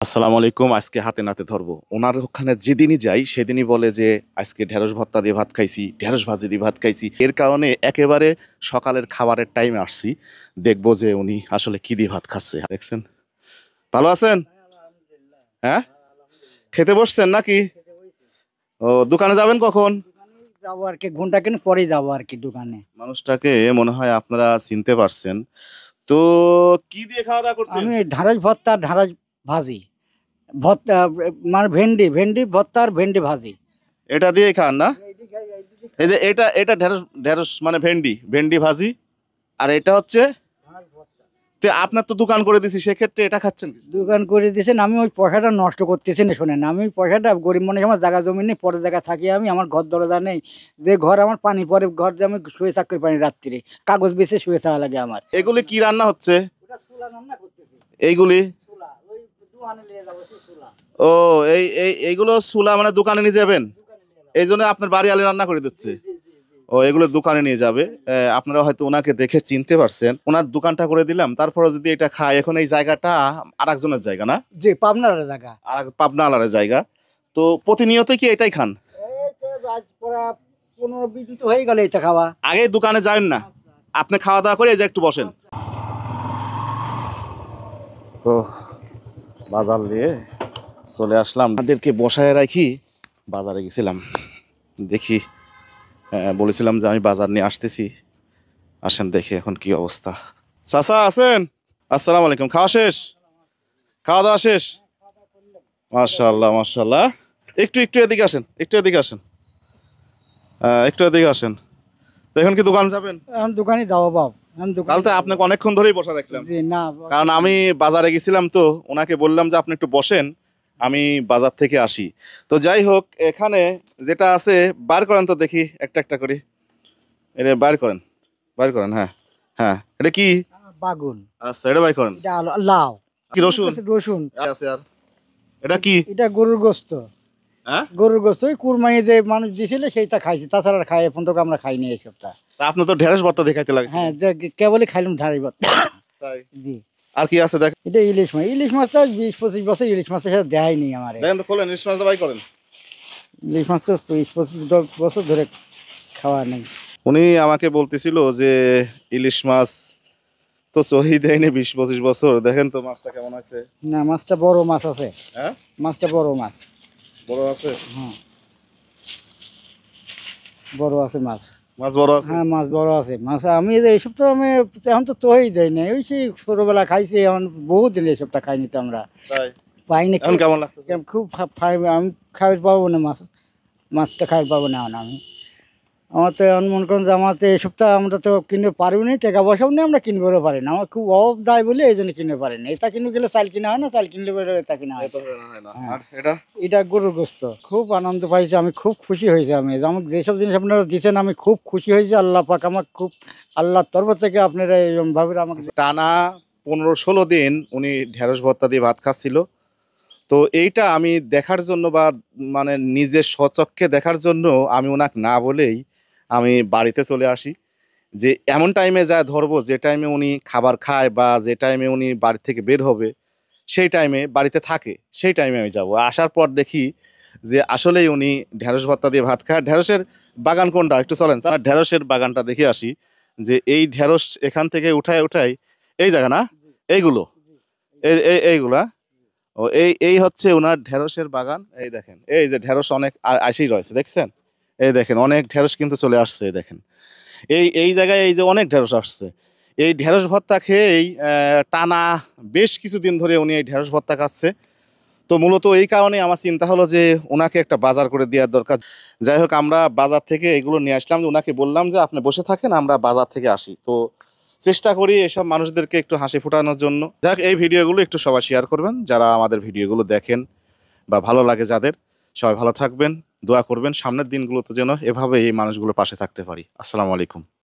আসসালামু আলাইকুম। আজকে হাতে নাতে ধরবো ওনার ওখানে যেদিনই যাই সেদিনই বলে যে আজকে ঢেঁড়স ভর্তা দিয়ে ভাত খাইছি, ঢেঁড়স ভাজি দিয়ে ভাত খাইছি। এর কারণে একেবারে সকালের খাবারের টাইমে আসছি, দেখবো যে উনি আসলে কি দিয়ে ভাত খাচ্ছে। দেখছেন, ভালো আছেন? হ্যাঁ, খেতে বসছেন নাকি? ও, দোকানে যাবেন কখন? যাবো আর কি, ঘন্টা কেন পরে যাবো আর কি দোকানে। মানুষটাকে মনে হয় আপনারা চিনতে পারছেন। তো কি দিয়ে খাওয়া দাওয়া করছেন? আমি ঢাঁড়স ভর্তা, ঢাঁড়স ভাজি, ভর্তা মানে ভেন্ডি ভেন্ডি ভর্তা আর ভেন্ডি ভাজি। এটা দিয়ে খান না? এই যে এটা এটা ঢেঁড়স, ঢেঁড়স মানে ভেন্ডি, ভেন্ডি ভাজি। আর এটা হচ্ছে, তো আপনার তো দোকান করে দিছি, সেক্ষেত্রে এটা খাচ্ছেন কি? দোকান করে দিয়েছেন, আমি ওই পয়সাটা নষ্ট করতেছি না। শোনেন, আমি ওই পয়সাটা গরিব মানুষ, আমার জায়গা জমি নেই, পরে জায়গা থাকি আমি, আমার ঘর দরজা নেই, যে ঘর আমার পানি পরে, ঘর দিয়ে আমি শুয়ে থাকতে পারি রাত্রিরে, কাগজ বেছে শুয়ে থাকা লাগে আমার। এগুলি কি রান্না হচ্ছে? ওটা চুলা রান্না করতেছি। এইগুলি? চুলা ওই দোকানে নিয়ে যাবো, সেই চুলা। ও, এইগুলো চুলা মানে দোকানে নিয়ে যাবেন? দোকানে নিয়ে যাবো। এই জন্য আপনার বাড়ি আলি রান্না করে দিচ্ছে? জি, জি, জি। ও, এগুলো দোকানে নিয়ে যাবে। আপনারা হয়তো ওনাকে দেখে চিনতে পারছেন, ওনার দোকানটা করে দিলাম। তারপরে যদি এটা খায়, এখন এই জায়গাটা আরেকজনের জায়গা না, জি, পাবনার জায়গা। আর পাবনা আলারের জায়গা। তো প্রতিনিয়ত কি এটাই খান? এই তো আজ প্রায় 15-20 দিন তো হয়ে গেল এটা খাওয়া। আগে দোকানে যাবেন না, আপনি খাওয়া দাওয়া করে এই যে একটু বসেন। তো বাজার নিয়ে চলে আসলাম, তাদেরকে বসায় রাখি। বাজারে গেছিলাম, দেখি, বলেছিলাম যে আমি বাজার নিয়ে আসতেছি, আসেন দেখি এখন কি অবস্থা। চাচা আছেন? আসসালামু আলাইকুম। খাওয়া শেষ? খাওয়া দাওয়া শেষ? মাশাআল্লাহ মাশাআল্লাহ। একটু একটু এদিকে আসেন, একটু এদিকে আসেন, একটু এদিকে আসেন। তো এখন কি দোকান যাবেন? এখন দোকানে যাবো বাবু, এখন দোকানে কাল তো আপনাকে অনেকক্ষণ ধরেই বসা রাখলাম, জি না কারণ আমি বাজারে গেছিলাম, তো ওনাকে বললাম যে আপনি একটু বসেন, আমি বাজার থেকে আসি। তো যাই হোক, এখানে যেটা আছে বার করেন তো দেখি, একটা একটা করে এটা বার করেন, বার করেন। হ্যাঁ হ্যাঁ, এটা কি? বাগুন। আচ্ছা, এটা বার করেন। এটা লাউ। কি রসুন? রসুন। আছে আর এটা কি? এটা গরুর গোস্ত। হ্যাঁ, গরুর গোস্ত, ওই কুরবানি যে মানুষ দিয়েছিল সেইটা খাইছি, তাছাড়া আর খাই এখন তো আমরা খাইনি এই সপ্তাহ। তা আপনি তো ঢেঁড়স ভর্তা দেখাইতে লাগছে। হ্যাঁ, যে কেবলই খাইলাম ঢাড়ি ভাত। তাই? জি। আর কি আছে দেখ, এটা ইলিশ মাছ, ইলিশ মাছটা 20-25 বছর ইলিশ মাছের সাথে দেয়নি আমার। দেখেন তো, খোলেন, ইলিশ মাছটা বাই করেন। ইলিশ মাছ তো 20-25 বছর ধরে খাওয়া নেই। উনি আমাকে বলতেছিল যে ইলিশ মাছ তো সহি দেয়নি 20-25 বছর। দেখেন তো মাছটা কেমন আছে। না, মাছটা বড় মাছ আছে। হ্যাঁ, মাছটা বড় মাছ। বড় আছে? হ্যাঁ, বড় আছে মাছ। মাছ বড় আছে? হ্যাঁ, মাছ বড় আছে। মাছ আমি এই সপ্তাহ আমি এখন তো তোই দেয় না, ওই সেই ছোটবেলা খাইছি, এখন বহুত দিন এই সপ্তাহ খাইনি তো আমরা। তাই? পাইনি। এখন কেমন লাগতেছে? খুব আমি খাইতে পারবো না মাছ, মাছটা খাইতে পারবো না এখন আমি। আমার তো এমন মনে করেন যে আমার তো এই সপ্তাহ আমরা তো কিনতে পারবো না, টাকা পয়সাও নেই, আমরা কিনবেও পারি না। আমার খুব অভাব যায় বলে এই জন্য কিনতে পারি না। এটা কিনতে গেলে চাল কিনা হয় না, চাল কিনলে পরে এটা কিনা হয়। এত হয় না। হ্যাঁ। আর এটা? এটা গরুর গোস্ত। খুব আনন্দ পাইছি আমি, খুব খুশি হয়েছি আমি। আমাকে যেসব জিনিস আপনারা দিচ্ছেন আমি খুব খুশি হয়েছি। আল্লাহ পাক আমার খুব, আল্লাহর তরফ থেকে আপনারা এরকম ভাবে আমাকে। টানা 15-16 দিন উনি ঢেঁড়স ভর্তা দিয়ে ভাত খাচ্ছিল। তো এইটা আমি দেখার জন্য, বা মানে নিজের স্বচক্ষে দেখার জন্য, আমি ওনাকে না বলেই আমি বাড়িতে চলে আসি, যে এমন টাইমে যা ধরবো যে টাইমে উনি খাবার খায়, বা যে টাইমে উনি বাড়ি থেকে বের হবে, সেই টাইমে বাড়িতে থাকে, সেই টাইমে আমি যাব। আসার পর দেখি যে আসলেই উনি ঢেঁড়স ভর্তা দিয়ে ভাত খায়। ঢেঁড়সের বাগান কোনটা একটু চলেন, ঢেঁড়সের বাগানটা দেখে আসি, যে এই ঢেঁড়স এখান থেকে উঠায় উঠায় এই জায়গা না, এইগুলো, এইগুলা। ও, এই এই হচ্ছে ওনার ঢেঁড়সের বাগান। এই দেখেন, এই যে ঢেঁড়স অনেক আসেই রয়েছে, দেখছেন? এই দেখেন, অনেক ঢেঁড়স কিন্তু চলে আসছে। এই দেখেন, এই এই জায়গায় এই যে অনেক ঢেঁড়স আসছে। এই ঢেঁড়স ভর্তা খেয়েই টানা বেশ কিছুদিন ধরে উনি এই ঢেঁড়স ভর্তা খাচ্ছে। তো মূলত এই কারণে আমার চিন্তা হলো যে ওনাকে একটা বাজার করে দেওয়ার দরকার। যাই হোক, আমরা বাজার থেকে এগুলো নিয়ে আসলাম, যে ওনাকে বললাম যে আপনি বসে থাকেন, আমরা বাজার থেকে আসি। তো চেষ্টা করি এসব মানুষদেরকে একটু হাসি ফোটানোর জন্য। যাক, এই ভিডিওগুলো একটু সবাই শেয়ার করবেন, যারা আমাদের ভিডিওগুলো দেখেন বা ভালো লাগে যাদের। সবাই ভালো থাকবেন, দোয়া করবেন সামনের দিনগুলোতে যেন এভাবে এই মানুষগুলোর পাশে থাকতে পারি। আসসালামু আলাইকুম।